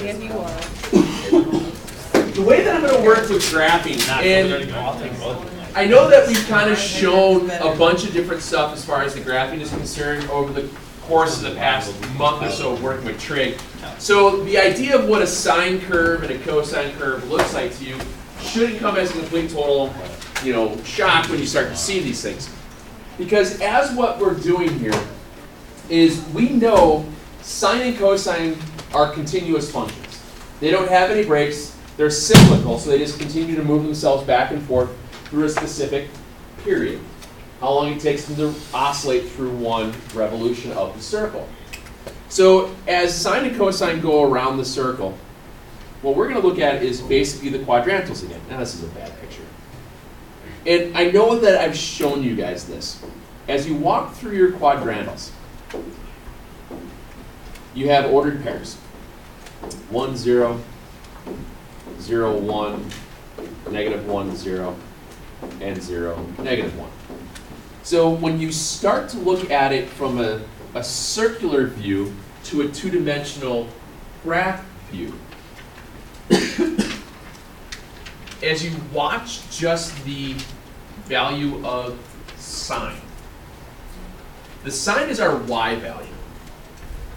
If you are. The way that I'm going to work with graphing, and I know that we've kind of shown a bunch of different stuff as far as the graphing is concerned over the course of the past month or so of working with trig. So the idea of what a sine curve and a cosine curve looks like to you shouldn't come as a complete total, shock when you start to see these things. Because as what we're doing here is we know sine and cosine are continuous functions. They don't have any breaks. They're cyclical, so they just continue to move themselves back and forth through a specific period. How long it takes them to oscillate through one revolution of the circle. So as sine and cosine go around the circle, what we're going to look at is basically the quadrantals again. Now this is a bad picture. And I know that I've shown you guys this. As you walk through your quadrantals, you have ordered pairs. 1, 0, 0, 1, -1, 0, and 0, -1. So when you start to look at it from a circular view to a two-dimensional graph view, as you watch just the value of sine, the sine is our y value.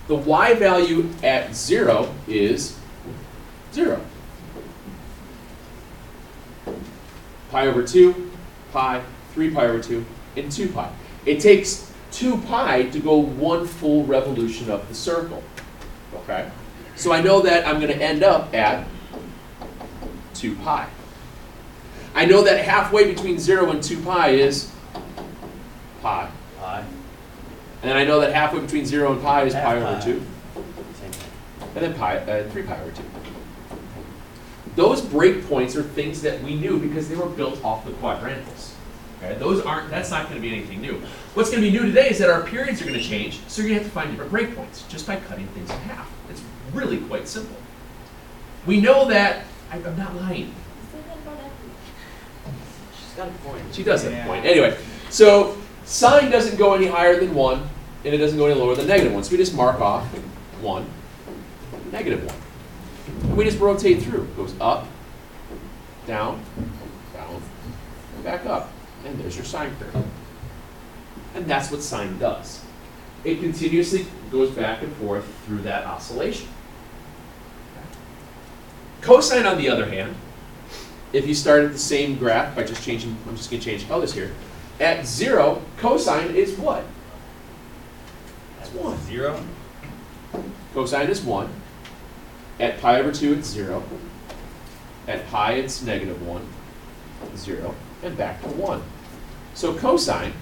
The y value at 0 is 0. Pi over 2, pi, 3 pi over 2, and 2 pi. It takes 2 pi to go one full revolution of the circle. Okay? So I know that I'm going to end up at 2 pi. I know that halfway between 0 and 2 pi is pi. And then I know that halfway between 0 and pi is pi over 2. And then 3 pi over 2. Those breakpoints are things that we knew because they were built off the quadrantals. Okay? That's not going to be anything new. What's going to be new today is that our periods are going to change, so you're going to have to find different breakpoints just by cutting things in half. It's really quite simple. We know that, I'm not lying. She's got a point. She does have a point. Anyway, so sine doesn't go any higher than 1, and it doesn't go any lower than -1. So we just mark off 1, -1. And we just rotate through. It goes up, down, down, and back up. And there's your sine curve. And that's what sine does. It continuously goes back and forth through that oscillation. Cosine, on the other hand, if you start at the same graph by just changing, I'm just going to change colors here. At 0, cosine is what? It's 1. 0. Cosine is 1. At pi over 2, it's 0. At pi, it's -1, 0, and back to 1. So cosine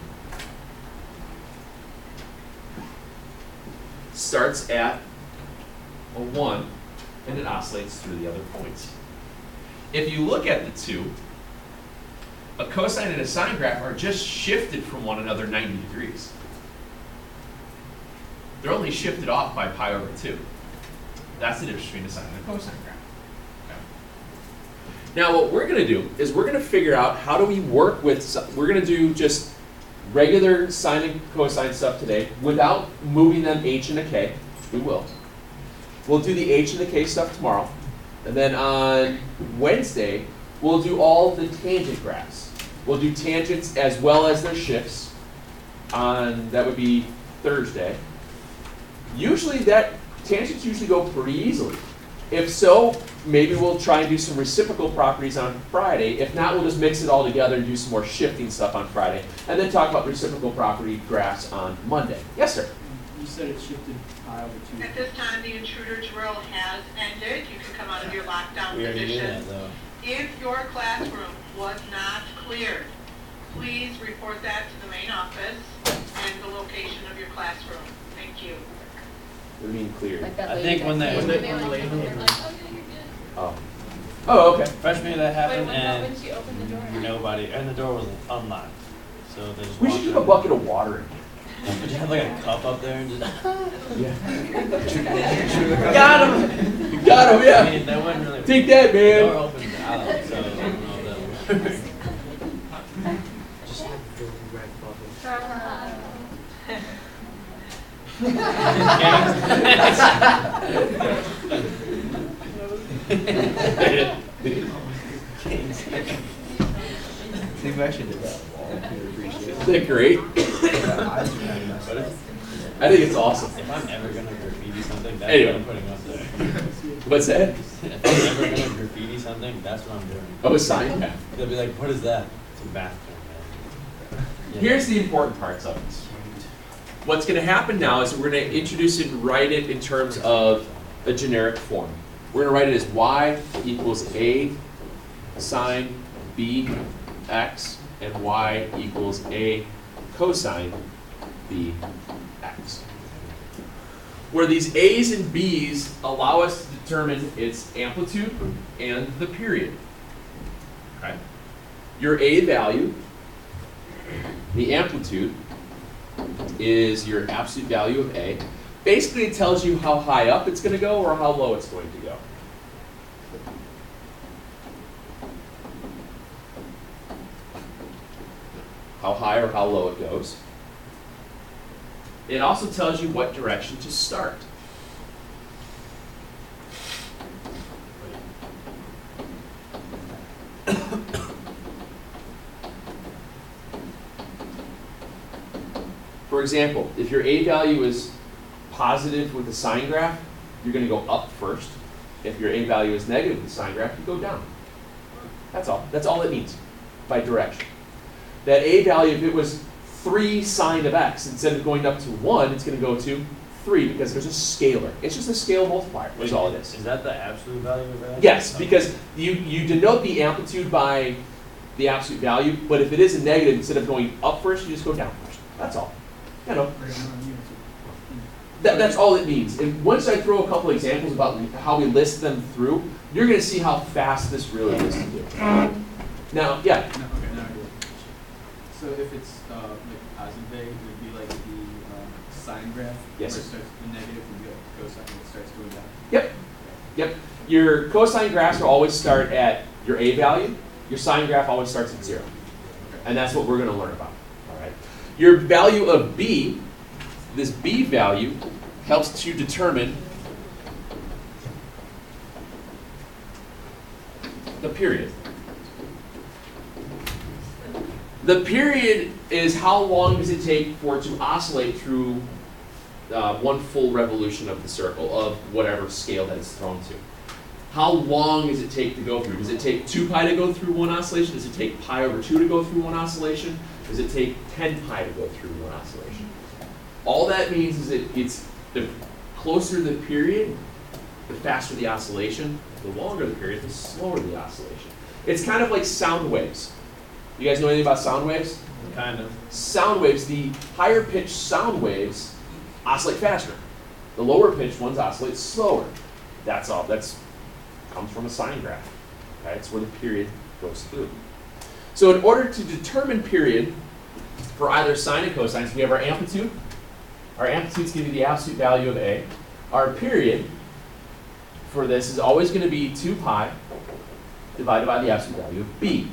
starts at a 1, and it oscillates through the other points. If you look at the two, a cosine and a sine graph are just shifted from one another 90 degrees. They're only shifted off by pi over 2. That's the difference between a sine and a cosine graph. Okay. Now what we're going to do is we're going to figure out how do we work with, we're going to do just regular sine and cosine stuff today without moving them h and a k. We will. We'll do the h and the k stuff tomorrow. And then on Wednesday, we'll do all the tangent graphs. We'll do tangents as well as their shifts on, that would be Thursday. Usually tangents usually go pretty easily. If so, maybe we'll try and do some reciprocal properties on Friday. If not, we'll just mix it all together and do some more shifting stuff on Friday. And then talk about reciprocal property graphs on Monday. Yes, sir? You said it shifted pi over 2. At this time, the intruder drill has ended. You can come out of your lockdown position. If your classroom was not cleared, please report that to the main office and the location of your classroom. Thank you. What do you mean cleared? Like that I lady think when that they- came when in, they- like, when they- they're like, oh, yeah, you're good. Oh. Oh, okay. Freshman year that happened, Wait, what about when and she opened the door? nobody, and the door was unlocked. So they just We should walked keep a in. bucket of water in here. Would you have like a cup up there and just? Yeah. Got him! You got him, I yeah. mean, that wouldn't really. Take that, The man. door opened out, so I don't know if that would work. Just have the red bubble. Steve actually did that. Isn't that great? I think it's awesome. If I'm ever gonna graffiti something, that's Anyway. what I'm putting up there. What's that? If I'm ever gonna graffiti something, that's what I'm doing. Oh, a sign? Yeah. They'll be like, what is that? It's a bathroom, man. Yeah. Here's the important parts of this. What's going to happen now is we're going to introduce it and write it in terms of a generic form. We're going to write it as y equals a sine b x and y equals a cosine b x. Where these a's and b's allow us to determine its amplitude and the period. Okay? Your a value, the amplitude, is your absolute value of A. Basically, it tells you how high up it's going to go or how low it's going to go. How high or how low it goes. It also tells you what direction to start. For example, if your A value is positive with the sign graph, you're going to go up first. If your A value is negative with the sign graph, you go down. That's all. That's all it means by direction. That A value, if it was 3 sine of x, instead of going up to 1, it's going to go to 3 because there's a scalar. It's just a scale multiplier. That's all it is. Is that the absolute value of that? Yes, because you denote the amplitude by the absolute value, but if it is a negative, instead of going up first, you just go down first. That's all. You know, that's all it means. And once I throw a couple examples about how we list them through, you're going to see how fast this really is to do. Now, yeah? No, okay, now I do it. So if it's like positive vague, it would be like the sine graph? Yes, Where it sir. starts the negative and the cosine, it starts going down? Yep. Yep. Your cosine graphs will always start at your A value. Your sine graph always starts at 0. And that's what we're going to learn about. All right. Your value of B, this B value, helps to determine the period. The period is how long does it take for it to oscillate through one full revolution of the circle of whatever scale that it's thrown to. How long does it take to go through? Does it take 2 pi to go through one oscillation? Does it take pi over 2 to go through one oscillation? Does it take 10 pi to go through one oscillation? All that means is that it's the closer the period, the faster the oscillation. The longer the period, the slower the oscillation. It's kind of like sound waves. You guys know anything about sound waves? Kind of. Sound waves, the higher pitched sound waves oscillate faster. The lower pitched ones oscillate slower. That's all. That's comes from a sine graph. Okay, it's where the period goes through. So in order to determine period for either sine and cosines, we have our amplitude. Our amplitude is going to be the absolute value of A. Our period for this is always going to be 2 pi divided by the absolute value of B.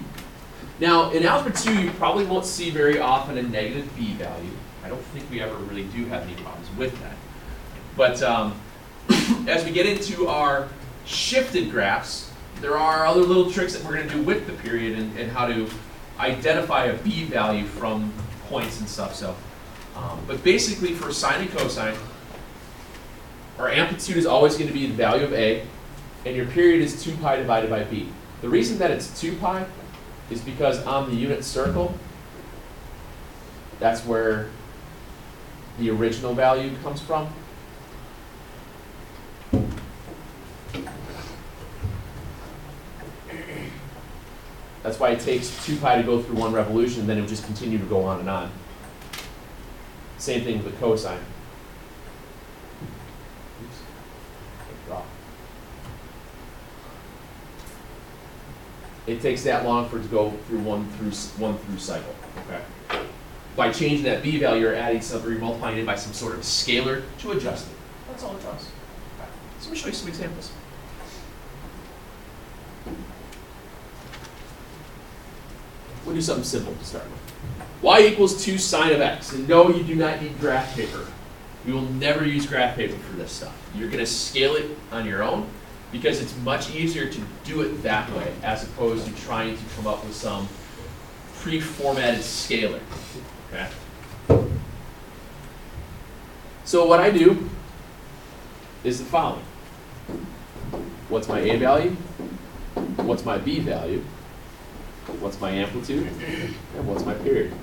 Now, in algebra 2, you probably won't see very often a negative B value. I don't think we ever really do have any problems with that. But as we get into our shifted graphs, there are other little tricks that we're going to do with the period and how to identify a B value from points and stuff. So, but basically for sine and cosine, our amplitude is always going to be the value of A, and your period is 2 pi divided by B. The reason that it's 2 pi is because on the unit circle, that's where the original value comes from. That's why it takes 2 pi to go through one revolution, then it would just continue to go on and on. Same thing with the cosine. It takes that long for it to go through one through cycle. Okay. By changing that B value, you're adding something, you're multiplying it by some sort of scalar to adjust it. That's all it does. Okay. So let me show you some examples. We'll do something simple to start with. Y equals 2 sine of x. And no, you do not need graph paper. You will never use graph paper for this stuff. You're going to scale it on your own. because it's much easier to do it that way as opposed to trying to come up with some pre-formatted scalar. Okay? So what I do is the following. What's my A value? What's my B value? What's my amplitude? And what's my period?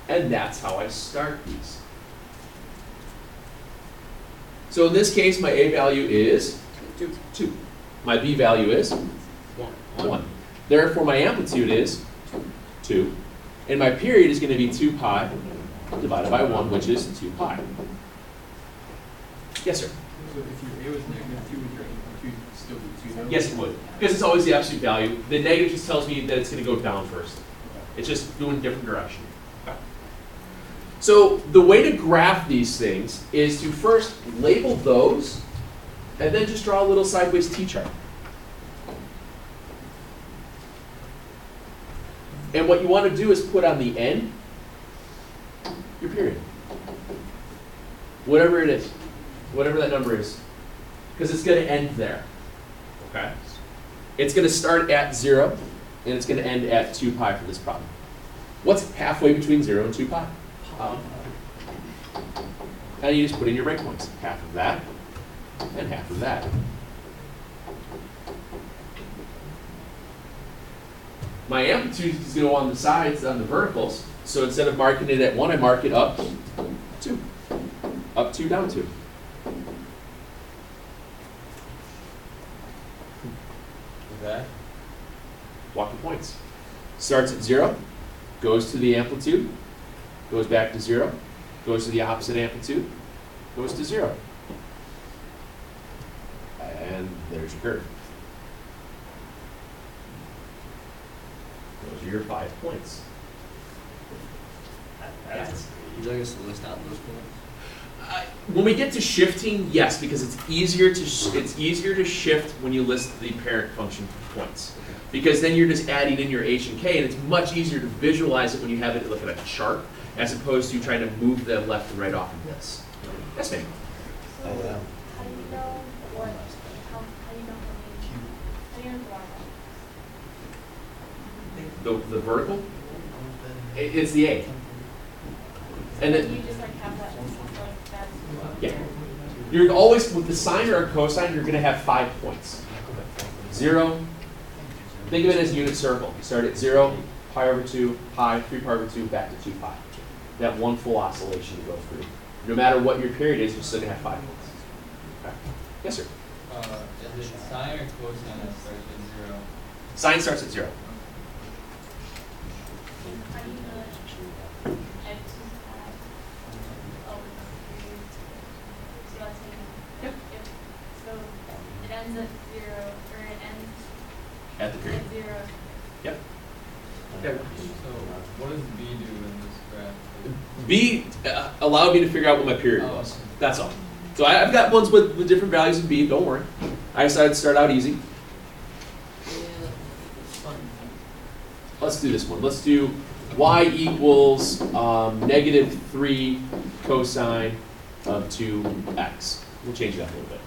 And that's how I start these. So in this case, my A value is 2. My B value is 1. Therefore, my amplitude is 2. And my period is going to be 2 pi divided by 1, which is 2 pi. Yes, sir? So if your A was negative 2, would your amplitude still be 2 though? Yes, it would. Because it's always the absolute value. The negative just tells me that it's going to go down first. It's just going a different direction. So the way to graph these things is to first label those, and then just draw a little sideways t-chart. And what you want to do is put on the end your period. Whatever it is. Whatever that number is. Because it's going to end there. Okay? It's going to start at 0, and it's going to end at 2 pi for this problem. What's halfway between 0 and 2 pi? And you just put in your breakpoints. Half of that, and half of that. My amplitude is going to go on the sides, on the verticals. So instead of marking it at 1, I mark it up 2. Up 2, down 2. Okay. Walking points. Starts at 0, goes to the amplitude, goes back to 0, goes to the opposite amplitude, goes to 0. And there's your curve. Those are your 5 points. Would you like us to list out those points? When we get to shifting, yes, because it's easier to shift when you list the parent function points. Because then you're just adding in your h and k, and it's much easier to visualize it when you have it look at a chart, as opposed to trying to move them left and right off of this. Yes, ma'am. So, how do you know what, how do you know how do you know The vertical? It's the A. And you then, just like have that, like that's. yeah. You're always, with the sine or a cosine, you're going to have 5 points. 0. Think of it as a unit circle. You start at 0, pi over 2, pi, 3 pi over 2, back to 2 pi. That one full oscillation to go through. No matter what your period is, you're still going to have 5 points. Okay. Yes, sir? Is it sine or cosine that starts at 0? Sine starts at 0. How do you know that x is pi over the period? So that's Yep. so it ends at 0, or it ends At the period. at 0. Yep. Okay. So what does B do in this graph? B allowed me to figure out what my period Oh, was. okay. That's all. So I've got ones with different values in B, don't worry. I decided to start out easy. Yeah, it's fun. Let's do this one. Let's do y equals negative 3 cosine of 2x. We'll change that a little bit.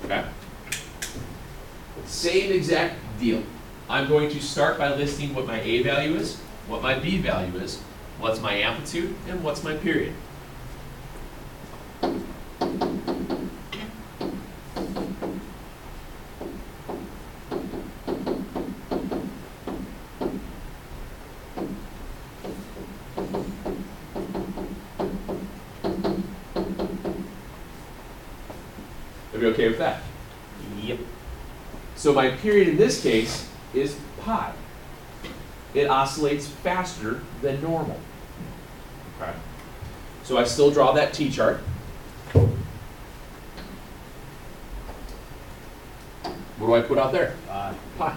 Okay. Same exact deal. I'm going to start by listing what my A value is, what my B value is, what's my amplitude, and what's my period. Are we okay with that? Yep. So my period in this case is pi. It oscillates faster than normal. Okay. So I still draw that t-chart. What do I put out there? Pi.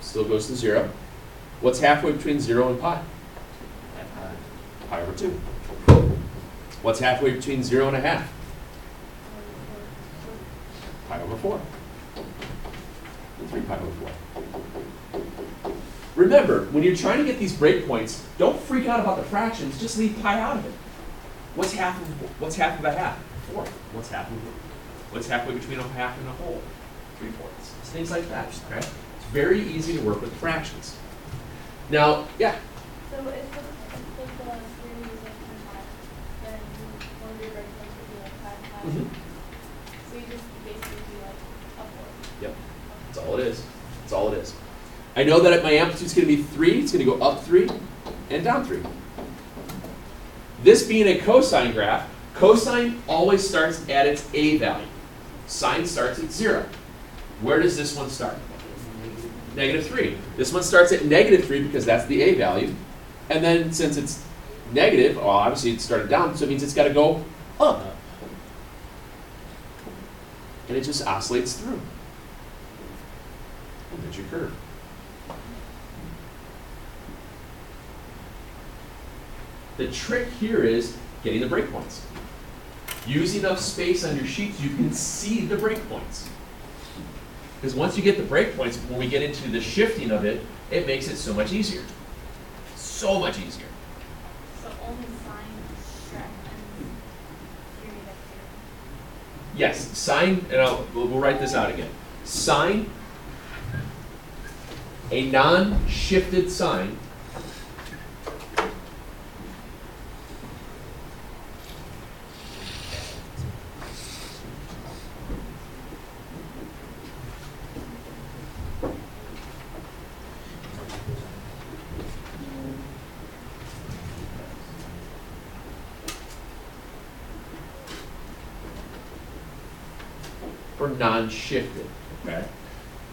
Still goes to 0. What's halfway between 0 and pi? Pi over 2. What's halfway between 0 and a half? Pi over 4. And 3 pi over 4. remember, when you're trying to get these breakpoints, don't freak out about the fractions, just leave pi out of it. What's half of a half? 4. What's halfway between a half and a whole? 3/4. Things like that, okay? It's very easy to work with fractions. Now, yeah? So if the theory is like 5, then one of your breakpoints would be like 5, 5. Mm-hmm. So you just basically do like a 4. Yep. That's all it is. That's all it is. I know that my amplitude's going to be 3. It's going to go up 3 and down 3. This being a cosine graph, cosine always starts at its a value. Sine starts at 0. Where does this one start? -3. This one starts at -3 because that's the a value. And then since it's negative, well, obviously it started down, so it means it's got to go up. And it just oscillates through. And there's your curve. The trick here is getting the breakpoints. Use enough space on your sheets you can see the breakpoints. Because once you get the breakpoints, when we get into the shifting of it, it makes it so much easier. So much easier. So only sine, graph, and theory that's here. Yes, sine, and we'll write this out again. Sine, a non-shifted sine, or non-shifted, okay?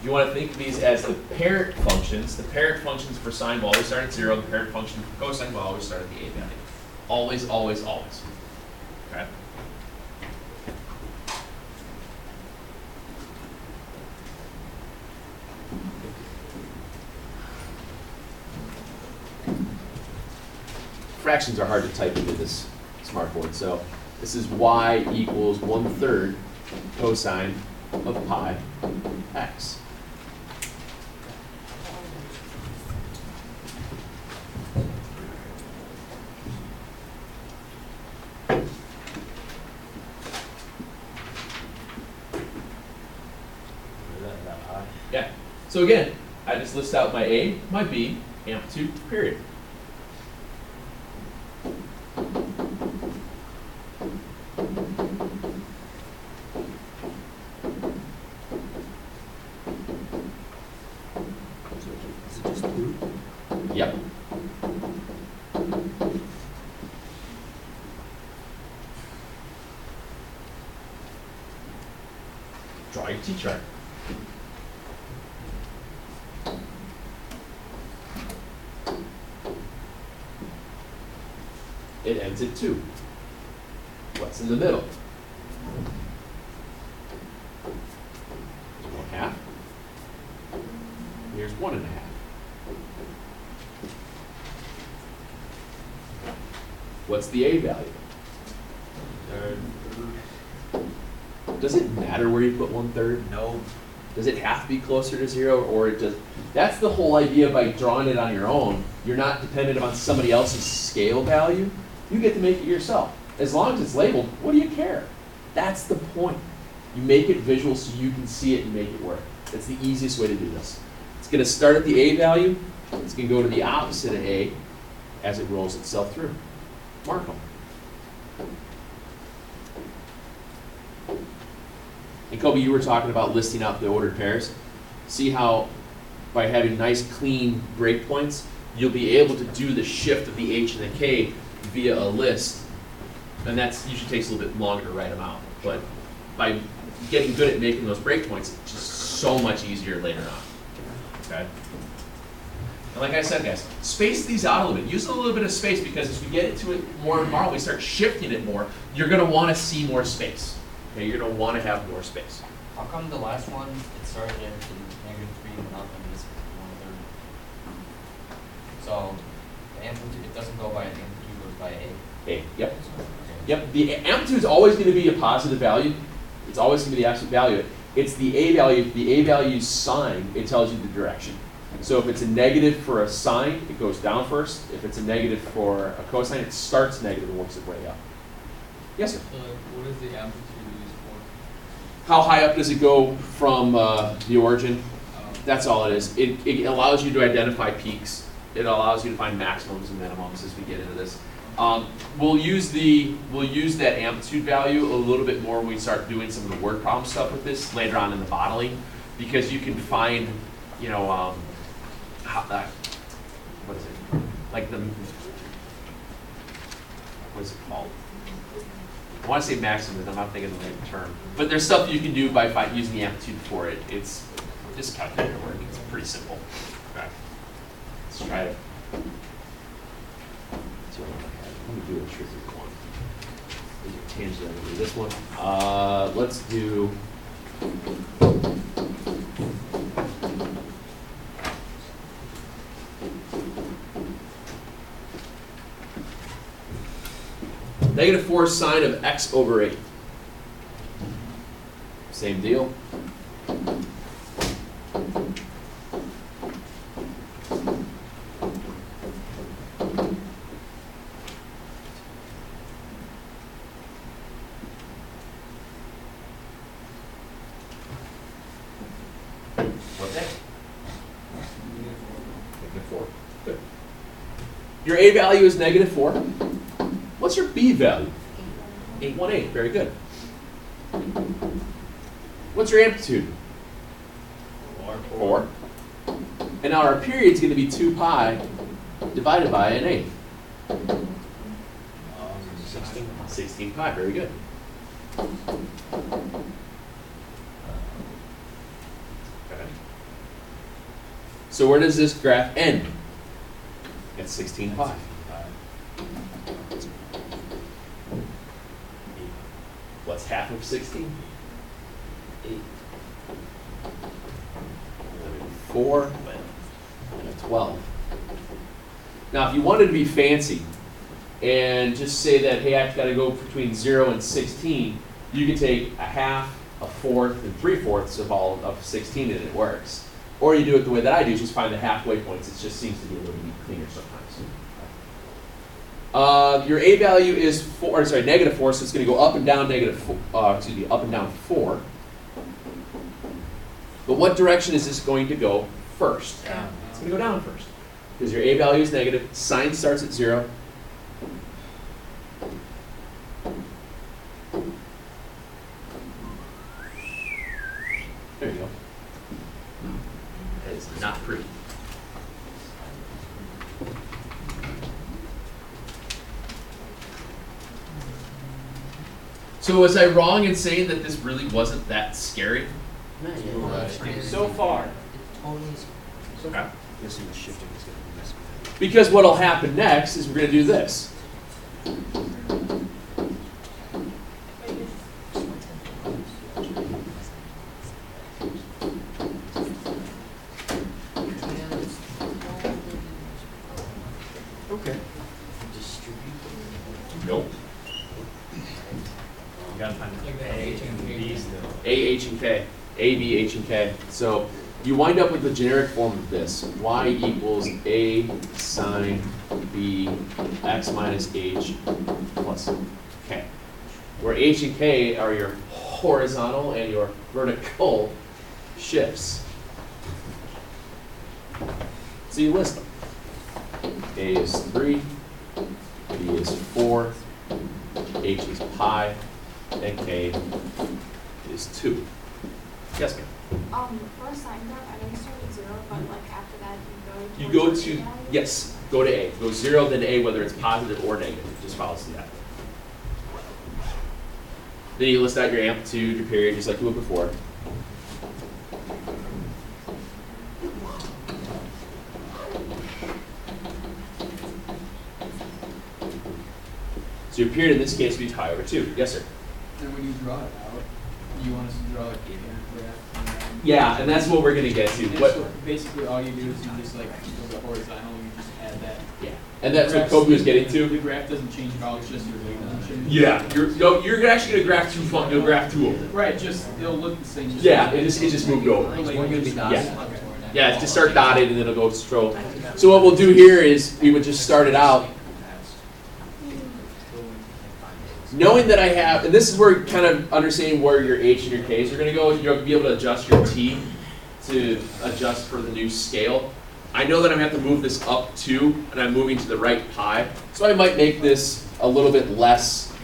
You want to think of these as the parent functions. The parent functions for sine will always start at 0. The parent function for cosine will always start at the a value. Always, always, always, okay? Fractions are hard to type into this smartboard, so this is y equals 1/3 cosine of pi x. Yeah. So again, I just list out my A, my B, amplitude, period. Yep. Draw your T-chart. It ends at 2. What's in the middle? 1/2. Here's 1.5. What's the a value? Does it matter where you put 1/3? No. Does it have to be closer to 0, or it just? That's the whole idea by drawing it on your own. You're not dependent on somebody else's scale value. You get to make it yourself. As long as it's labeled, what do you care? That's the point. You make it visual so you can see it and make it work. That's the easiest way to do this. It's going to start at the a value. It's going to go to the opposite of a as it rolls itself through. Mark them. And Kobe, you were talking about listing out the ordered pairs. See how by having nice clean breakpoints, you'll be able to do the shift of the h and the k via a list. And that's usually takes a little bit longer to write them out. But by getting good at making those breakpoints, it's just so much easier later on. Okay? And like I said, guys, space these out a little bit. Use a little bit of space, because as we get into it more and more, we start shifting it more, you're going to want to see more space. Okay? You're going to want to have more space. How come the last one, it started at -3 and up, and this 1/3? So, the amplitude, it doesn't go by an amplitude, it goes by a. A. Yep. Okay. Yep. The amplitude is always going to be a positive value. It's always going to be the absolute value. It's the a value. The a value sign, it tells you the direction. So if it's a negative for a sine, it goes down first. If it's a negative for a cosine, it starts negative and works its way up. Yes, sir? So what is the amplitude used for? How high up does it go from the origin? That's all it is. It allows you to identify peaks. It allows you to find maximums and minimums as we get into this. We'll use that amplitude value a little bit more when we start doing some of the word problem stuff with this later on in the modeling, because you can find, you know, what is it? Like what is it called? I want to say maximum, but I'm not thinking of the right term. But there's stuff you can do by using the amplitude for it. It's just calculator work. It's pretty simple. Okay. Let's try it. Let me do a tricky one. Tangent, I'm going to do this one. Let's do. -4 sine of x over 8. Same deal. What's that? -4. Good. Your a value is -4. What's your b value? 818. Very good. What's your amplitude? 4. And now our period is going to be 2 pi divided by an 8. 16 pi. Very good. Okay. So where does this graph end? At 16 pi. What's half of 16? 8. 4 and 12. Now, if you wanted to be fancy and just say that, hey, I've got to go between 0 and 16, you could take a half, a fourth, and 3/4 of all of 16, and it works. Or you do it the way that I do, just find the halfway points. It just seems to be a little bit cleaner sometimes. Your a value is -4, so it's going to go up and down up and down 4. But what direction is this going to go first? Down. It's going to go down first. Because your a value is negative, sine starts at 0. There you go. That is not pretty. So was I wrong in saying that this really wasn't that scary? So far. Okay. Guessing the shifting is going to be messing with it. Because what will happen next is we're going to do this. Okay. Nope. You gotta find Like the the A H and and K. B still. A, H, and K. A, B, H, and K. So you wind up with the generic form of this. Y equals A sine B x minus H plus K. Where H and K are your horizontal and your vertical shifts. So you list them. A is 3, B is 4, H is pi, and K is 2. Yes, ma'am. For a sine graph, I know you start at 0, but like after that You you go go towards to, the value? yes, go to A. Go 0, then A, whether it's positive or negative. It just follows that. Then you list out your amplitude, your period, just like you would before. So your period in this case would be pi over 2. Yes, sir? And when you draw it out, you want us to draw like a graph. Yeah, and that's what we're going to get to. And What, so basically all you do is you just like go the horizontal, you just add that. yeah, and that's what Graphs- Kobe was getting The to. graph doesn't change at all, it's just your relationship. Yeah, you're actually going to graph you'll graph 2 of them. Right, just, it'll look the same. Yeah, it just moved over. Is one going to be dotted? Okay. Yeah, just start dotted and then it'll go stroke. So what we'll do here is we would just start it out. Knowing that I have, and this is where kind of understanding where your H and your K's are going to go, you'll be able to adjust your T to adjust for the new scale. I know that I'm going to have to move this up 2, and I'm moving to the right pi. So I might make this a little bit less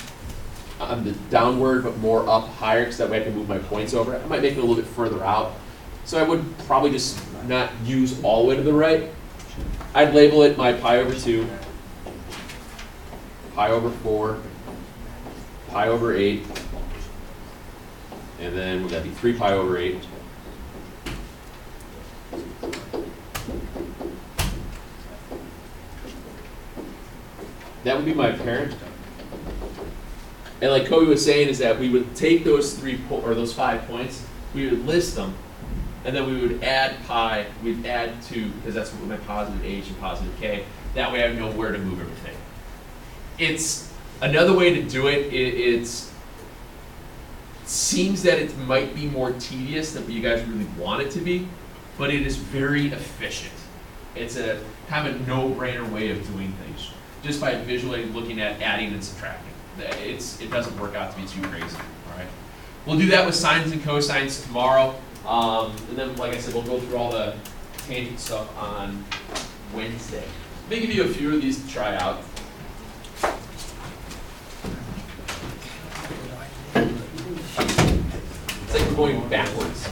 on the downward, but more up higher, because that way I can move my points over. I might make it a little bit further out. So I would probably just not use all the way to the right. I'd label it my pi over 2, pi over 4, pi over 8, and then that'd be 3 pi over 8. That would be my parent. And like Kobe was saying, is that we would take those those 5 points, we would list them, and then we would add pi. We'd add 2 because that's what my positive H and positive K. That way, I know where to move everything. It's another way to do it. It seems that it might be more tedious than what you guys really want it to be, but it is very efficient. It's a kind of a no-brainer way of doing things, just by visually looking at adding and subtracting. It doesn't work out to be too crazy. All right, we'll do that with sines and cosines tomorrow, and then, like I said, we'll go through all the tangent stuff on Wednesday. Let me give you a few of these to try out. It's like we're going backwards.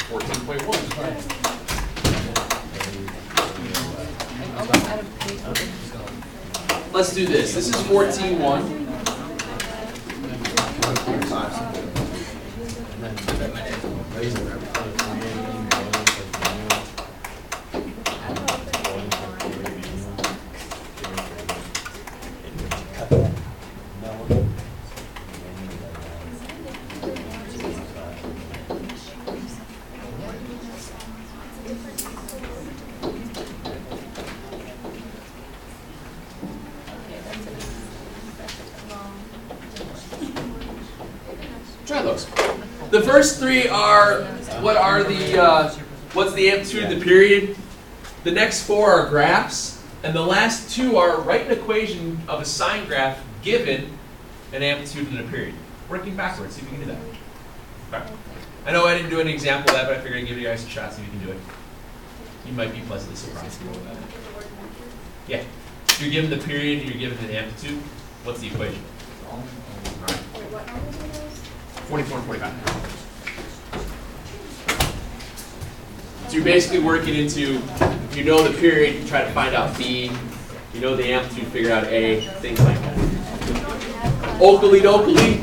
14.1. Let's do this. This is 14.1. Try those. The first 3 are what's the amplitude of the period. The next 4 are graphs, and the last 2 are write an equation of a sine graph given an amplitude and a period. Working backwards, see if you can do that. Okay. I know I didn't do an example of that, but I figured I'd give you guys a shot, see if you can do it. You might be pleasantly surprised. Yeah. You're given the period, you're given an amplitude. What's the equation? All right. 44 and 45. So you're basically working into, you know the period, you try to find out B, you know the amplitude, figure out A, things like that. Oakley dokley.